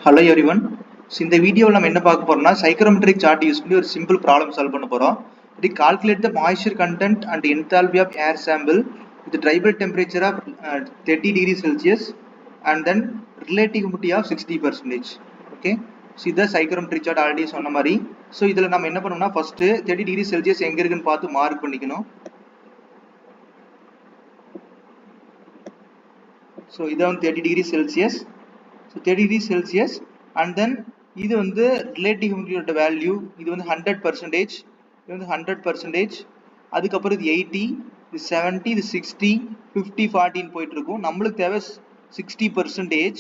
Hello everyone. So in the video நம்ம என்ன பார்க்க போறோம்னா psychrometric chart யூஸ் பண்ணி ஒரு simple problem solve பண்ண போறோம். It calculate the moisture content and enthalpy of air sample with the dry bulb temperature of 30 degrees Celsius and then relative humidity of 60%. Okay. So இது psychrometric chart already சொன்ன மாதிரி. So இதுல நம்ம என்ன பண்ணனும்னா first 30 degrees Celsius எங்க இருக்குன்னு பார்த்து மார்க் பண்ணிக்கணும். So இதான் 30 degrees Celsius. So 30 degrees Celsius and then இது வந்து relative humidity value இது வந்து 100%, இது வந்து 100%, அதுக்கப்புறம் இது 80, இது 70, இது 60, 50, 40 போயிட்டு இருக்கும். நம்மளுக்கு தேவை 60%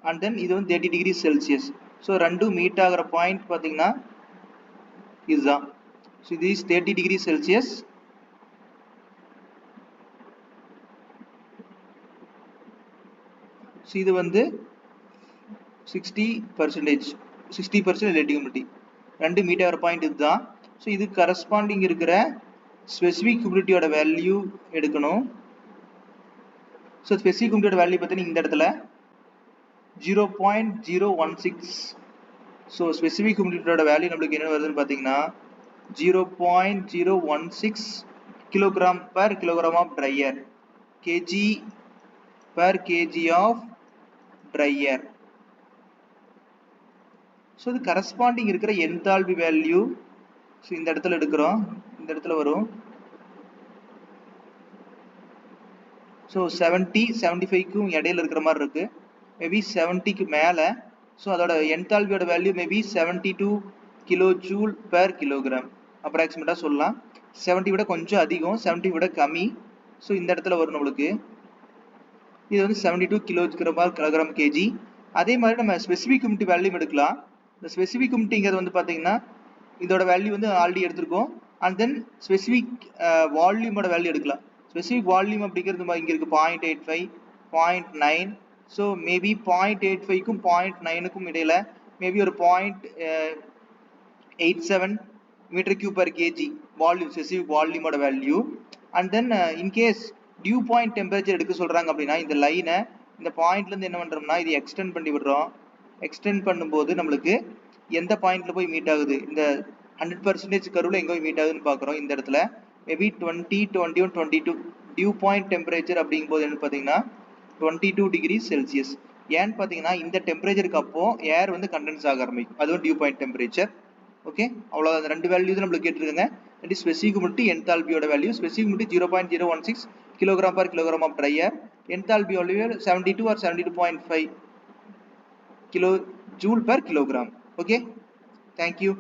and then இது வந்து 30 degrees Celsius. So ரெண்டும் மீட் ஆகிற பாயிண்ட் பார்த்தீங்கன்னா இதுதான். So இது is 30 degrees Celsius. So இது வந்து 60% relative humidity ரெண்டு மீட் ஆகிற பாயிண்ட் இதுதான். ஸோ இது கரஸ்பாண்டிங் இருக்கிற ஸ்பெசிஃபிக் ஹியூமிடிட்டியோட வேல்யூ எடுக்கணும். ஸோ ஸ்பெசிஃபிக் ஹியூமிடிட்டியோட வேல்யூ பார்த்தீங்கன்னா இந்த இடத்துல 0.016. ஸோ ஸ்பெசிஃபிக் ஹியூமிடிட்டியோட வேல்யூ நம்மளுக்கு என்ன வருதுன்னு பார்த்தீங்கன்னா 0.016 kilogram per kilogram of dry air, kg per kg of dry air. So இது கரஸ்பாண்டிங் இருக்கிற என்தால்பி வேல்யூ. ஸோ இந்த இடத்துல எடுக்கிறோம், இந்த இடத்துல வரும். ஸோ 70-75க்கும் இடையில இருக்கிற மாதிரி இருக்கு, மேபி 70க்கு மேலே. ஸோ அதோட என்தால்பியோட value maybe 72 kilo joule per kilogram அப்ராக்சிமேட்டாக சொல்லலாம். 70 விட கொஞ்சம் அதிகம், 70 விட கம்மி. ஸோ இந்த இடத்துல வரும் நம்மளுக்கு. இது வந்து 72 கிலோகிராம் கேஜி. அதே மாதிரி நம்ம ஸ்பெசிஃபிக் ஹியூமிடிட்டி வேல்யூ எடுக்கலாம். இந்த ஸ்பெசிஃபிக் ஹியூமிடிட்டிங்கிறது வந்து பார்த்தீங்கன்னா இதோட வேல்யூ வந்து ஆல்ரெடி எடுத்திருக்கோம். அண்ட் தென் ஸ்பெசிஃபிக் வால்யூமோட வேல்யூ எடுக்கலாம். ஸ்பெசிஃபிக் வால்யூம் அப்படிங்கிறது இங்கே இருக்குது 0.85, 0.9. ஸோ மேபி 0.85க்கும் 0.9க்கும் இடையில மேபி ஒரு 0.87 metre cube per KG volume, specific வால்யூமோட value. And then in case dew point temperature எடுக்க சொல்கிறாங்க அப்படின்னா இந்த லைனை இந்த பாயிண்ட்லேருந்து என்ன பண்ணுறோம்னா இது எக்ஸ்டெண்ட் பண்ணி விடுறோம். எக்ஸ்டெண்ட் பண்ணும்போது நம்மளுக்கு எந்த பாயிண்ட்ல போய் மீட் ஆகுது, இந்த 100% கருவில் எங்கே போய் மீட் ஆகுதுன்னு பார்க்குறோம். இந்த இடத்துல மேபி 20, 21, 22 டியூ பாயிண்ட் டெம்பரேச்சர் அப்படிங்கும்போது என்ன பார்த்தீங்கன்னா 22 டிகிரி செல்சியஸ். ஏன்னு பார்த்தீங்கன்னா இந்த டெம்பரேச்சருக்கு அப்போ ஏர் வந்து கண்டென்ஸ் ஆக ஆரம்பிக்கும், அதுவும் டியூ பாயிண்ட் டெம்பரேச்சர். ஓகே, அவ்வளோ அந்த ரெண்டு வேல்யூ தான் நம்மளுக்கு கேட்டிருக்காங்க. தட் இஸ் ஸ்பெசிஃபிக் ஹியூமிடிட்டி, என்தால்பியோட value. Specific humidity 0.016 kilogram per kilogram of dry air, enthalpy value 72 or 72.5 kilojoule per kilogram. Okay, thank you.